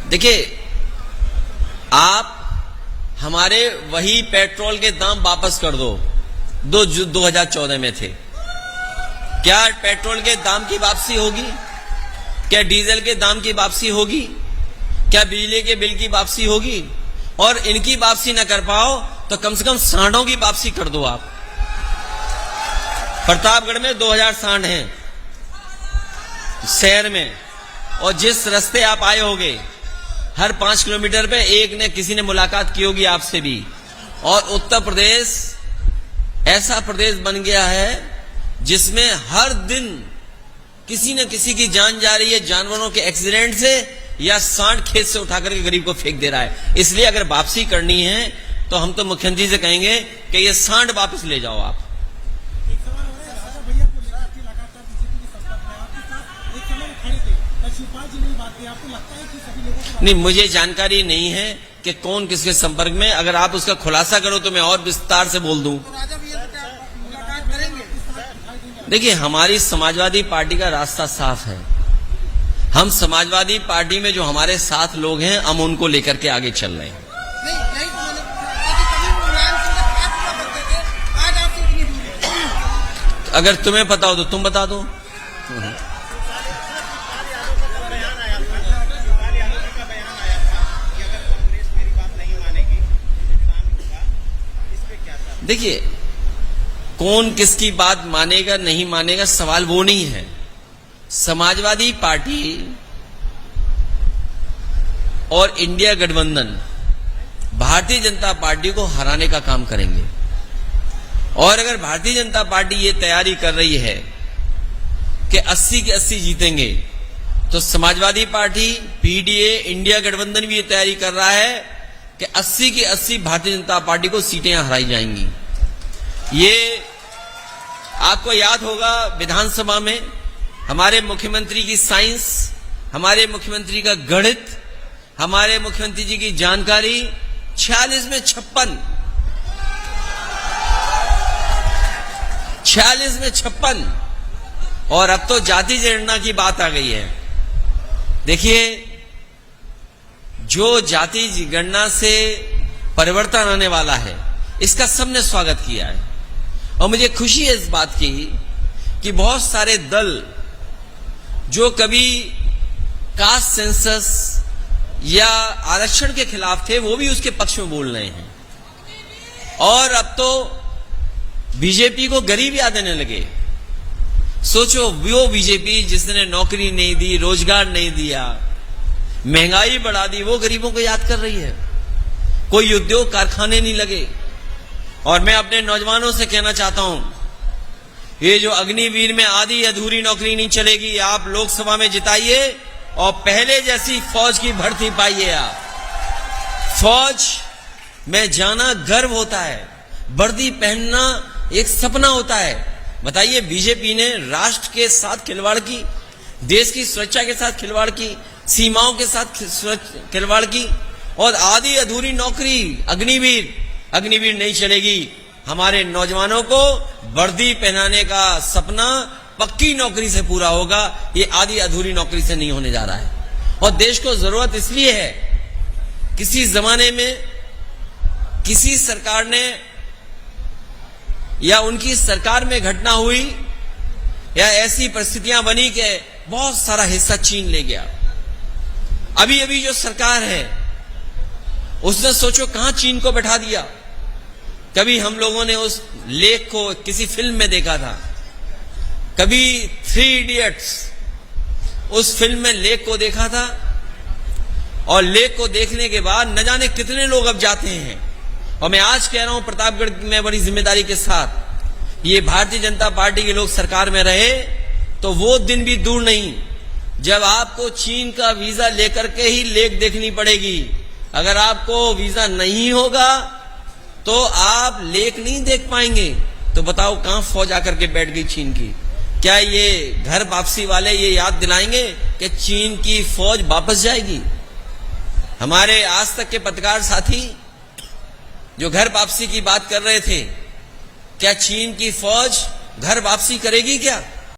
देखिए, आप हमारे वही पेट्रोल के दाम वापस कर दो जो 2014 में थे। क्या पेट्रोल के दाम की वापसी होगी? क्या डीजल के दाम की वापसी होगी? क्या बिजली के बिल की वापसी होगी? और इनकी वापसी न कर पाओ तो कम से कम सांडों की वापसी कर दो आप। प्रतापगढ़ में 2000 सांड हैं शहर में, और जिस रास्ते आप आए होगे हर 5 किलोमीटर पे एक ने किसी ने मुलाकात की होगी आपसे भी। और उत्तर प्रदेश ऐसा प्रदेश बन गया है जिसमें हर दिन किसी न किसी की जान जा रही है, जानवरों के एक्सीडेंट से, या सांड खेत से उठाकर के गरीब को फेंक दे रहा है। इसलिए अगर वापसी करनी है तो हम तो मुख्यमंत्री से कहेंगे कि ये सांड वापस ले जाओ आप। नहीं, मुझे जानकारी नहीं है कि कौन किसके संपर्क में। अगर आप उसका खुलासा करो तो मैं और विस्तार से बोल दूं। देखिए, हमारी समाजवादी पार्टी का रास्ता साफ है। हम समाजवादी पार्टी में जो हमारे साथ लोग हैं, हम उनको लेकर के आगे चल रहे हैं। अगर तुम्हें पता हो तो तुम बता दो। देखिए, कौन किसकी बात मानेगा नहीं मानेगा सवाल वो नहीं है। समाजवादी पार्टी और इंडिया गठबंधन भारतीय जनता पार्टी को हराने का काम करेंगे। और अगर भारतीय जनता पार्टी ये तैयारी कर रही है कि 80 के 80 जीतेंगे, तो समाजवादी पार्टी, पीडीए, इंडिया गठबंधन भी ये तैयारी कर रहा है कि 80 के 80 भारतीय जनता पार्टी को सीटें हराई जाएंगी। ये आपको याद होगा, विधानसभा में हमारे मुख्यमंत्री की साइंस, हमारे मुख्यमंत्री का गणित, हमारे मुख्यमंत्री जी की जानकारी, 46 में 56, 46 में 56। और अब तो जाति जनगणना की बात आ गई है। देखिए, जो जाति गणना से परिवर्तन आने वाला है, इसका सबने स्वागत किया है। और मुझे खुशी है इस बात की कि बहुत सारे दल जो कभी कास्ट सेंसस या आरक्षण के खिलाफ थे, वो भी उसके पक्ष में बोल रहे हैं। और अब तो बीजेपी को गरीब याद आने लगे। सोचो, वो बीजेपी जिसने नौकरी नहीं दी, रोजगार नहीं दिया, महंगाई बढ़ा दी, वो गरीबों को याद कर रही है। कोई उद्योग कारखाने नहीं लगे। और मैं अपने नौजवानों से कहना चाहता हूं, ये जो अग्निवीर में आधी अधूरी नौकरी नहीं चलेगी। आप लोकसभा में जिताइए और पहले जैसी फौज की भर्ती पाइए। आप फौज में जाना गर्व होता है, वर्दी पहनना एक सपना होता है। बताइए, बीजेपी ने राष्ट्र के साथ खिलवाड़ की, देश की सुरक्षा के साथ खिलवाड़ की, सीमाओं के साथ खिलवाड़ की, और आधी अधूरी नौकरी अग्निवीर नहीं चलेगी। हमारे नौजवानों को वर्दी पहनाने का सपना पक्की नौकरी से पूरा होगा। ये आधी अधूरी नौकरी से नहीं होने जा रहा है। और देश को जरूरत इसलिए है, किसी जमाने में किसी सरकार ने या उनकी सरकार में घटना हुई या ऐसी परिस्थितियां बनी कि बहुत सारा हिस्सा चीन ले गया। अभी जो सरकार है उसने सोचो कहां चीन को बैठा दिया। कभी हम लोगों ने उस लेख को किसी फिल्म में देखा था, कभी 3 इडियट्स उस फिल्म में लेख को देखा था, और लेख को देखने के बाद न जाने कितने लोग अब जाते हैं। और मैं आज कह रहा हूं प्रतापगढ़ में बड़ी जिम्मेदारी के साथ, ये भारतीय जनता पार्टी के लोग सरकार में रहे तो वो दिन भी दूर नहीं जब आपको चीन का वीजा लेकर के ही लेख देखनी पड़ेगी। अगर आपको वीजा नहीं होगा तो आप लेख नहीं देख पाएंगे। तो बताओ, कहां फौज आकर के बैठ गई चीन की? क्या ये घर वापसी वाले ये याद दिलाएंगे कि चीन की फौज वापस जाएगी? हमारे आज तक के पत्रकार साथी जो घर वापसी की बात कर रहे थे, क्या चीन की फौज घर वापसी करेगी क्या?